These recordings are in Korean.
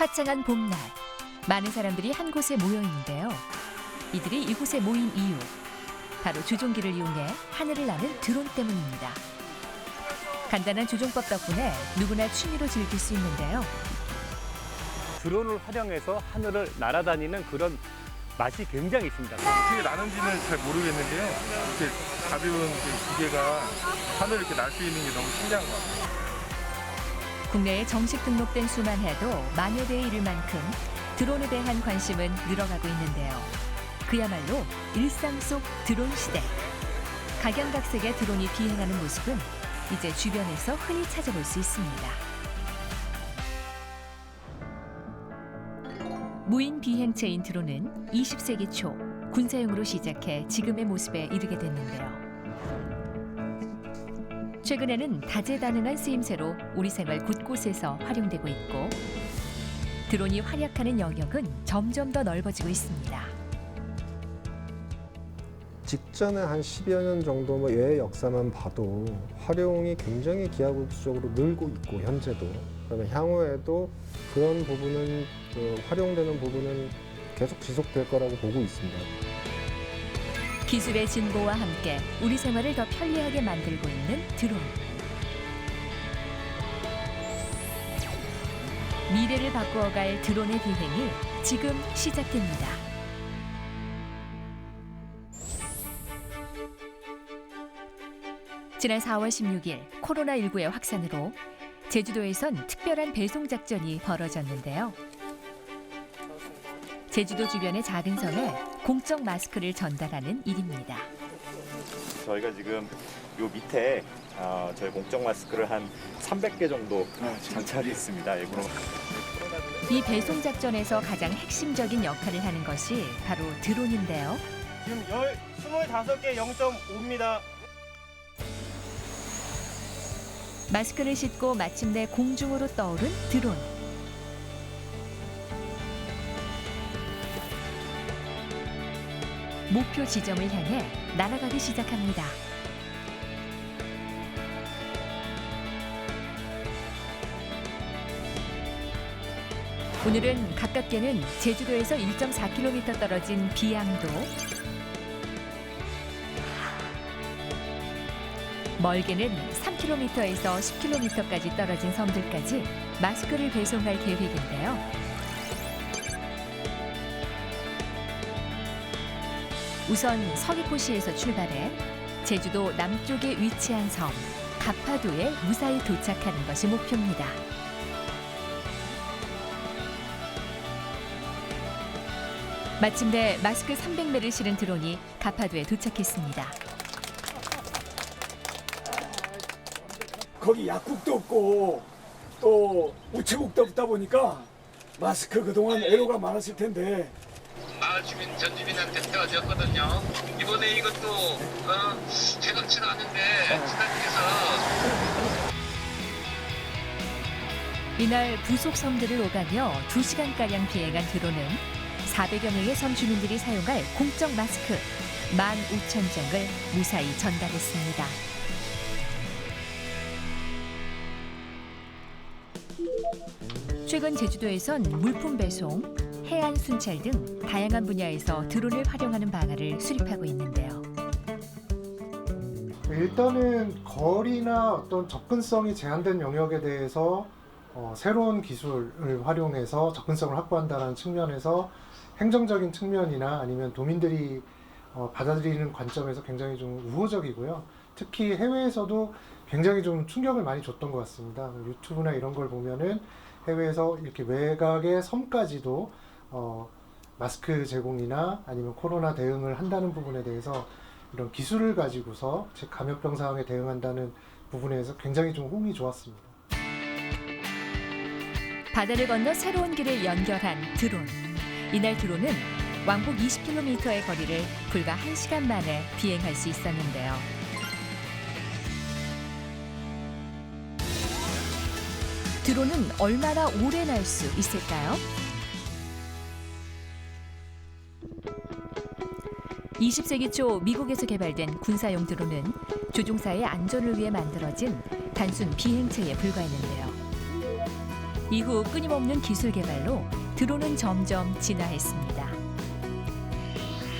화창한 봄날, 많은 사람들이 한 곳에 모여 있는데요. 이들이 이곳에 모인 이유, 바로 조종기를 이용해 하늘을 나는 드론 때문입니다. 간단한 조종법 덕분에 누구나 취미로 즐길 수 있는데요. 드론을 활용해서 하늘을 날아다니는 그런 맛이 굉장히 있습니다. 어떻게 나는지는 잘 모르겠는데요. 이렇게 가벼운 그 기계가 하늘을 이렇게 날 수 있는 게 너무 신기한 것 같아요. 국내에 정식 등록된 수만 해도 만여 대에 이를 만큼 드론에 대한 관심은 늘어가고 있는데요. 그야말로 일상 속 드론 시대. 각양각색의 드론이 비행하는 모습은 이제 주변에서 흔히 찾아볼 수 있습니다. 무인 비행체인 드론은 20세기 초 군사용으로 시작해 지금의 모습에 이르게 됐는데요. 최근에는 다재다능한 쓰임새로 우리 생활 곳곳에서 활용되고 있고 드론이 활약하는 영역은 점점 더 넓어지고 있습니다. 직전에 한 10여 년 정도 외의 역사만 봐도 활용이 굉장히 기하급수적으로 늘고 있고 현재도 그다음에 향후에도 그런 부분은 활용되는 부분은 계속 지속될 거라고 보고 있습니다. 기술의 진보와 함께 우리 생활을 더 편리하게 만들고 있는 드론. 미래를 바꾸어갈 드론의 비행이 지금 시작됩니다. 지난 4월 16일 코로나19의 확산으로 제주도에선 특별한 배송 작전이 벌어졌는데요. 제주도 주변의 작은 섬에 공적 마스크를 전달하는 일입니다. 저희가 지금 요 밑에 저희 공적 마스크를 한 300개 정도 장착이 있습니다. 일부러. 이 배송 작전에서 가장 핵심적인 역할을 하는 것이 바로 드론인데요. 지금 25개 0.5입니다. 마스크를 싣고 마침내 공중으로 떠오른 드론. 목표 지점을 향해 날아가기 시작합니다. 오늘은 가깝게는 제주도에서 1.4km 떨어진 비양도, 멀게는 3km에서 10km까지 떨어진 섬들까지 마스크를 배송할 계획인데요. 우선 서귀포시에서 출발해 제주도 남쪽에 위치한 섬 가파도에 무사히 도착하는 것이 목표입니다. 마침내 마스크 300매를 실은 드론이 가파도에 도착했습니다. 거기 약국도 없고 또 우체국도 없다 보니까 마스크 그동안 애로가 많았을 텐데 마을 주민 전 주민한테 태워졌거든요. 이번에 이것도 생각지도 않은데 지자체에서 이날 부속 섬들을 오가며 2시간가량 비행한 드론은 400여 명의 섬 주민들이 사용할 공적 마스크 15,000장을 무사히 전달했습니다. 최근 제주도에선 물품 배송, 해안 순찰 등 다양한 분야에서 드론을 활용하는 방안을 수립하고 있는데요. 일단은 거리나 어떤 접근성이 제한된 영역에 대해서 새로운 기술을 활용해서 접근성을 확보한다는 측면에서 행정적인 측면이나 아니면 도민들이 받아들이는 관점에서 굉장히 좀 우호적이고요. 특히 해외에서도 굉장히 좀 충격을 많이 줬던 것 같습니다. 유튜브나 이런 걸 보면은 해외에서 이렇게 외곽의 섬까지도 마스크 제공이나 아니면 코로나 대응을 한다는 부분에 대해서 이런 기술을 가지고서 즉 감염병 상황에 대응한다는 부분에서 굉장히 좀 호응이 좋았습니다. 바다를 건너 새로운 길을 연결한 드론. 이날 드론은 왕복 20km의 거리를 불과 1시간 만에 비행할 수 있었는데요. 드론은 얼마나 오래 날 수 있을까요? 20세기 초 미국에서 개발된 군사용 드론은 조종사의 안전을 위해 만들어진 단순 비행체에 불과했는데요. 이후 끊임없는 기술 개발로 드론은 점점 진화했습니다.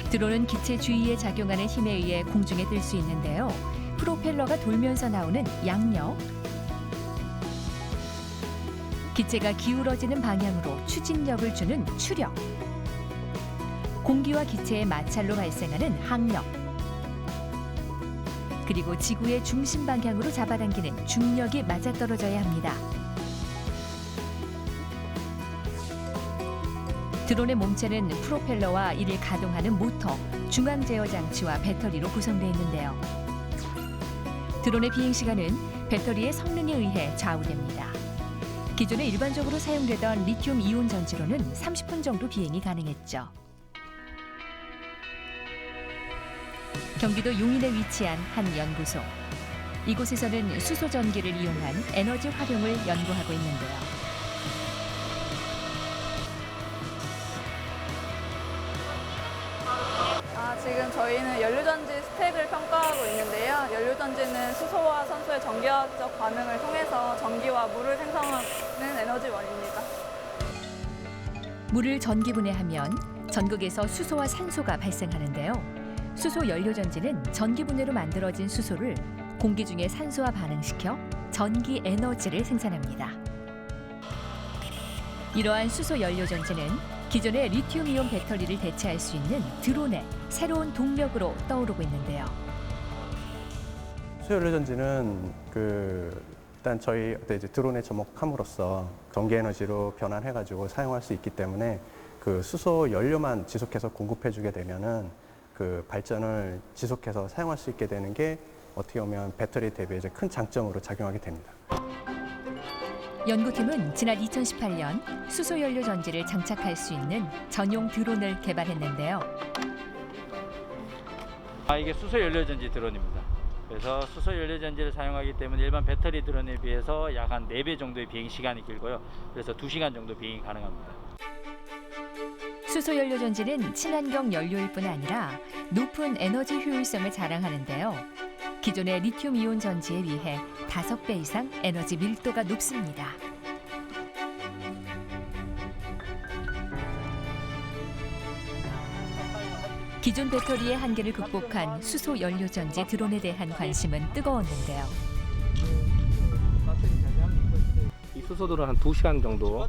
드론은 기체 주위에 작용하는 힘에 의해 공중에 뜰 수 있는데요. 프로펠러가 돌면서 나오는 양력, 기체가 기울어지는 방향으로 추진력을 주는 추력, 공기와 기체의 마찰로 발생하는 항력, 그리고 지구의 중심 방향으로 잡아당기는 중력이 맞아떨어져야 합니다. 드론의 몸체는 프로펠러와 이를 가동하는 모터, 중앙 제어 장치와 배터리로 구성되어 있는데요. 드론의 비행 시간은 배터리의 성능에 의해 좌우됩니다. 기존에 일반적으로 사용되던 리튬 이온 전지로는 30분 정도 비행이 가능했죠. 경기도 용인에 위치한 한 연구소. 이곳에서는 수소 전기를 이용한 에너지 활용을 연구하고 있는데요. 지금 저희는 연료전지 스펙을 평가하고 있는데요. 연료전지는 수소와 산소의 전기화학적 반응을 통해서 전기와 물을 생성하는 에너지원입니다. 물을 전기 분해하면 전극에서 수소와 산소가 발생하는데요. 수소 연료전지는 전기 분해로 만들어진 수소를 공기 중에 산소와 반응시켜 전기 에너지를 생산합니다. 이러한 수소 연료전지는 기존의 리튬이온 배터리를 대체할 수 있는 드론의 새로운 동력으로 떠오르고 있는데요. 수소 연료전지는 일단 저희 이제 드론에 접목함으로써 전기 에너지로 변환해가지고 사용할 수 있기 때문에 그 수소 연료만 지속해서 공급해주게 되면은 그 발전을 지속해서 사용할 수 있게 되는 게 어떻게 보면 배터리 대비 이제 큰 장점으로 작용하게 됩니다. 연구팀은 지난 2018년 수소 연료 전지를 장착할 수 있는 전용 드론을 개발했는데요. 이게 수소 연료 전지 드론입니다. 그래서 수소 연료 전지를 사용하기 때문에 일반 배터리 드론에 비해서 약 한 4배 정도의 비행 시간이 길고요. 그래서 2시간 정도 비행이 가능합니다. 수소 연료 전지는 친환경 연료일 뿐 아니라 높은 에너지 효율성을 자랑하는데요. 기존의 리튬 이온 전지에 비해 5배 이상 에너지 밀도가 높습니다. 기존 배터리의 한계를 극복한 수소 연료 전지 드론에 대한 관심은 뜨거웠는데요. 이 수소들은 한 2시간 정도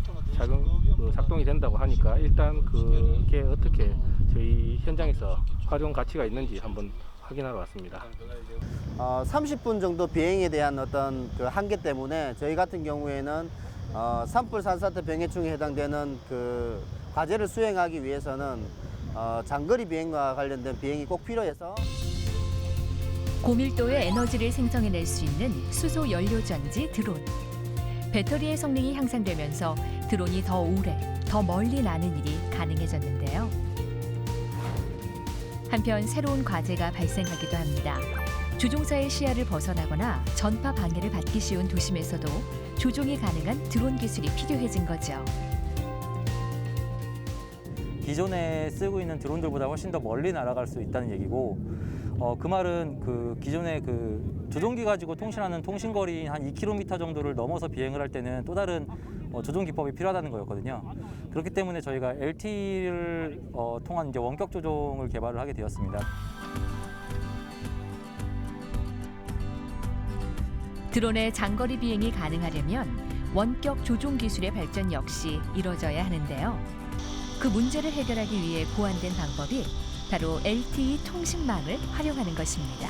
작동이 된다고 하니까 일단 그게 어떻게 저희 현장에서 활용 가치가 있는지 한번 확인하러 왔습니다. 30분 정도 비행에 대한 어떤 그 한계 때문에 저희 같은 경우에는 산불 산사태 병해충에 해당되는 그 과제를 수행하기 위해서는 장거리 비행과 관련된 비행이 꼭 필요해서 고밀도의 에너지를 생성해낼 수 있는 수소 연료 전지 드론. 배터리의 성능이 향상되면서 드론이 더 오래, 더 멀리 나는 일이 가능해졌는데요. 한편 새로운 과제가 발생하기도 합니다. 조종사의 시야를 벗어나거나 전파 방해를 받기 쉬운 도심에서도 조종이 가능한 드론 기술이 필요해진 거죠. 기존에 쓰고 있는 드론들보다 훨씬 더 멀리 날아갈 수 있다는 얘기고, 그 말은 그 기존의 그 조종기 가지고 통신하는 통신거리 한 2km 정도를 넘어서 비행을 할 때는 또 다른 조종 기법이 필요하다는 거였거든요. 그렇기 때문에 저희가 LTE를 통한 이제 원격 조종을 개발을 하게 되었습니다. 드론의 장거리 비행이 가능하려면 원격 조종 기술의 발전 역시 이뤄져야 하는데요. 그 문제를 해결하기 위해 고안된 방법이 바로 LTE 통신망을 활용하는 것입니다.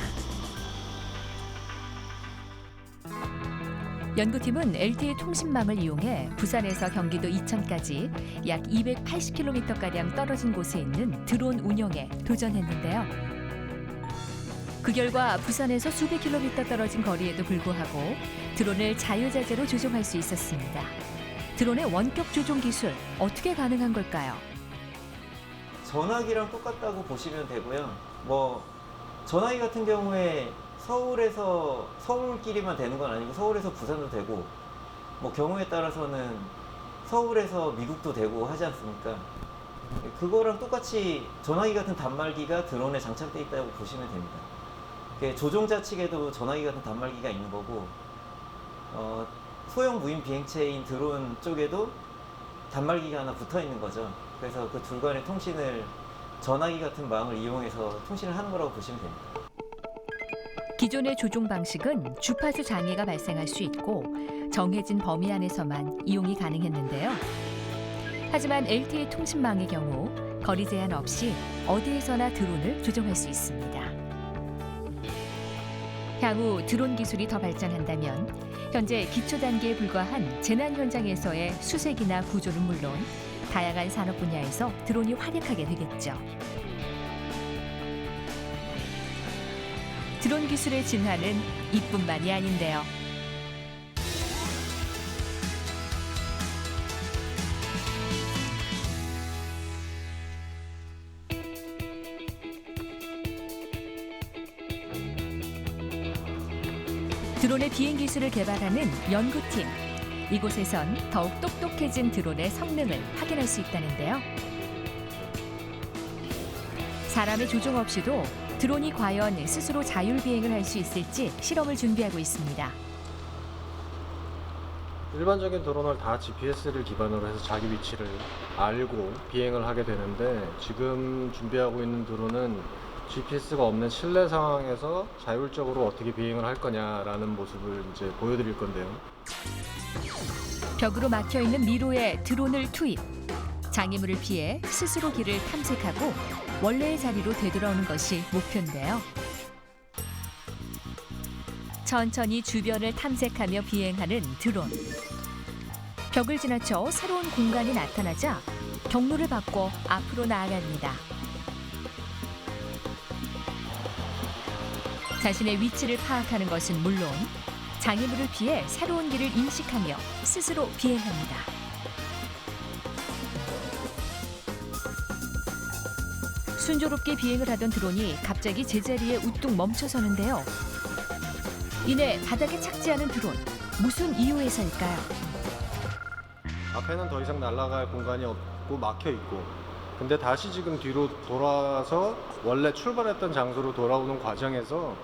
연구팀은 LTE 통신망을 이용해 부산에서 경기도 이천까지 약 280km가량 떨어진 곳에 있는 드론 운영에 도전했는데요. 그 결과 부산에서 수백 킬로미터 떨어진 거리에도 불구하고 드론을 자유자재로 조종할 수 있었습니다. 드론의 원격 조종 기술 어떻게 가능한 걸까요? 전화기랑 똑같다고 보시면 되고요. 전화기 같은 경우에 서울에서 서울끼리만 되는 건 아니고 서울에서 부산도 되고 경우에 따라서는 서울에서 미국도 되고 하지 않습니까? 그거랑 똑같이 전화기 같은 단말기가 드론에 장착되어 있다고 보시면 됩니다. 조종자 측에도 전화기 같은 단말기가 있는 거고 소형 무인 비행체인 드론 쪽에도 단말기가 하나 붙어 있는 거죠. 그래서 그 둘 간의 통신을 전화기 같은 망을 이용해서 통신을 하는 거라고 보시면 됩니다. 기존의 조종 방식은 주파수 장애가 발생할 수 있고 정해진 범위 안에서만 이용이 가능했는데요. 하지만 LTE 통신망의 경우 거리 제한 없이 어디에서나 드론을 조종할 수 있습니다. 향후 드론 기술이 더 발전한다면 현재 기초 단계에 불과한 재난 현장에서의 수색이나 구조는 물론 다양한 산업 분야에서 드론이 활약하게 되겠죠. 드론 기술의 진화는 이뿐만이 아닌데요. 드론의 비행 기술을 개발하는 연구팀. 이곳에선 더욱 똑똑해진 드론의 성능을 확인할 수 있다는데요. 사람의 조종 없이도 드론이 과연 스스로 자율 비행을 할 수 있을지 실험을 준비하고 있습니다. 일반적인 드론을 다 GPS를 기반으로 해서 자기 위치를 알고 비행을 하게 되는데 지금 준비하고 있는 드론은 GPS가 없는 실내 상황에서 자율적으로 어떻게 비행을 할 거냐라는 모습을 이제 보여드릴 건데요. 벽으로 막혀있는 미로에 드론을 투입. 장애물을 피해 스스로 길을 탐색하고 원래의 자리로 되돌아오는 것이 목표인데요. 천천히 주변을 탐색하며 비행하는 드론. 벽을 지나쳐 새로운 공간이 나타나자 경로를 바꿔 앞으로 나아갑니다. 자신의 위치를 파악하는 것은 물론 장애물을 피해 새로운 길을 인식하며 스스로 비행합니다. 순조롭게 비행을 하던 드론이 갑자기 제자리에 우뚝 멈춰서는데요. 이내 바닥에 착지하는 드론, 무슨 이유에서일까요? 앞에는 더 이상 날아갈 공간이 없고 막혀 있고 근데 다시 지금 뒤로 돌아서 원래 출발했던 장소로 돌아오는 과정에서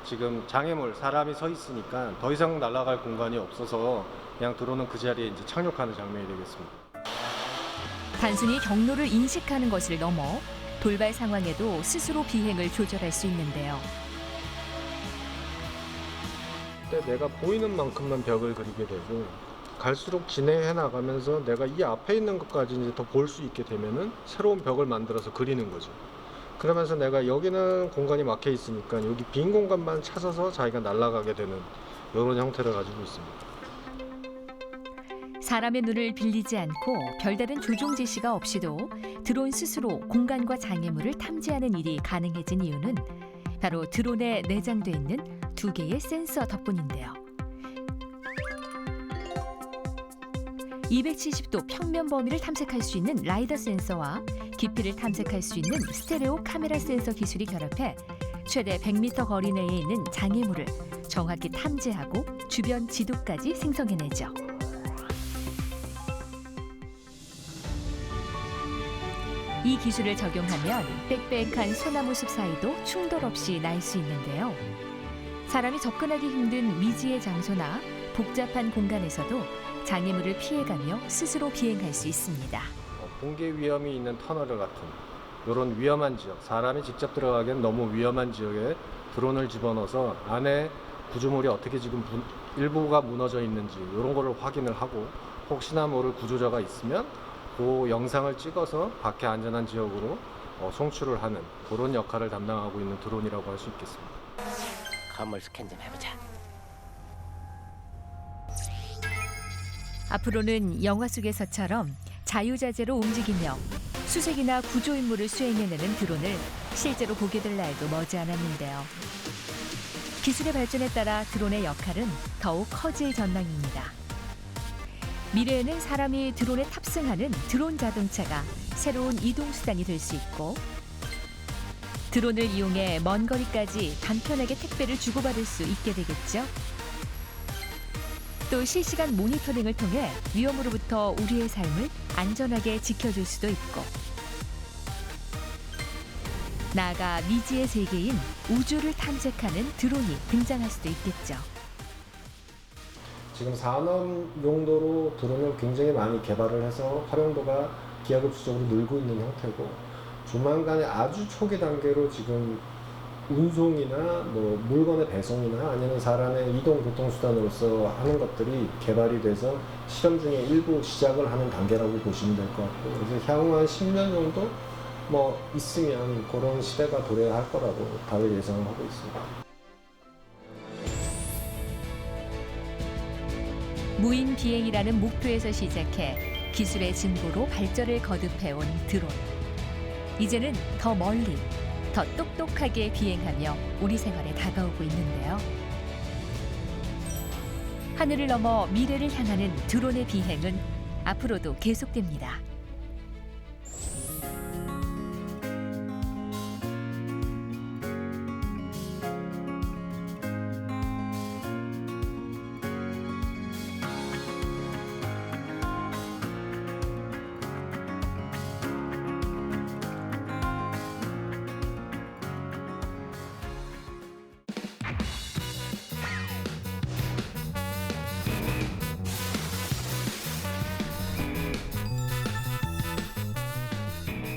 지금 장애물, 사람이 서 있으니까 더 이상 날아갈 공간이 없어서 그냥 드론은 그 자리에 이제 착륙하는 장면이 되겠습니다. 단순히 경로를 인식하는 것을 넘어 돌발 상황에도 스스로 비행을 조절할 수 있는데요. 그때 내가 보이는 만큼만 벽을 그리게 되고 갈수록 진행해 나가면서 내가 이 앞에 있는 것까지 이제 더 볼 수 있게 되면은 새로운 벽을 만들어서 그리는 거죠. 그러면서 내가 여기는 공간이 막혀 있으니까 여기 빈 공간만 찾아서 자기가 날아가게 되는 이런 형태를 가지고 있습니다. 사람의 눈을 빌리지 않고 별다른 조종 지시가 없이도 드론 스스로 공간과 장애물을 탐지하는 일이 가능해진 이유는 바로 드론에 내장돼 있는 2개의 센서 덕분인데요. 270도 평면 범위를 탐색할 수 있는 라이더 센서와 깊이를 탐색할 수 있는 스테레오 카메라 센서 기술이 결합해 최대 100m 거리 내에 있는 장애물을 정확히 탐지하고 주변 지도까지 생성해내죠. 이 기술을 적용하면 빽빽한 소나무 숲 사이도 충돌 없이 날 수 있는데요. 사람이 접근하기 힘든 미지의 장소나 복잡한 공간에서도 장애물을 피해가며 스스로 비행할 수 있습니다. 붕괴 위험이 있는 터널 같은 이런 위험한 지역, 사람이 직접 들어가기엔 너무 위험한 지역에 드론을 집어넣어서 안에 구조물이 어떻게 지금 일부가 무너져 있는지 이런 거를 확인을 하고 혹시나 모를 구조자가 있으면 그 영상을 찍어서 밖에 안전한 지역으로 송출을 하는 그런 역할을 담당하고 있는 드론이라고 할 수 있겠습니다. 건물 스캔 좀 해보자. 앞으로는 영화 속에서처럼 자유자재로 움직이며 수색이나 구조 임무를 수행해내는 드론을 실제로 보게 될 날도 머지않았는데요. 기술의 발전에 따라 드론의 역할은 더욱 커질 전망입니다. 미래에는 사람이 드론에 탑승하는 드론 자동차가 새로운 이동수단이 될 수 있고 드론을 이용해 먼 거리까지 간편하게 택배를 주고받을 수 있게 되겠죠. 또 실시간 모니터링을 통해 위험으로부터 우리의 삶을 안전하게 지켜줄 수도 있고 나아가 미지의 세계인 우주를 탐색하는 드론이 등장할 수도 있겠죠. 지금 산업 용도로 드론을 굉장히 많이 개발을 해서 활용도가 기하급수적으로 늘고 있는 형태고, 조만간에 아주 초기 단계로 지금 운송이나 뭐 물건의 배송이나 아니면 사람의 이동 교통수단으로서 하는 것들이 개발이 돼서 실험 중에 일부 시작을 하는 단계라고 보시면 될 것 같고, 그래서 향후 한 10년 정도 뭐 있으면 그런 시대가 도래할 거라고 다들 예상을 하고 있습니다. 무인 비행이라는 목표에서 시작해 기술의 진보로 발전을 거듭해온 드론. 이제는 더 멀리, 더 똑똑하게 비행하며 우리 생활에 다가오고 있는데요. 하늘을 넘어 미래를 향하는 드론의 비행은 앞으로도 계속됩니다.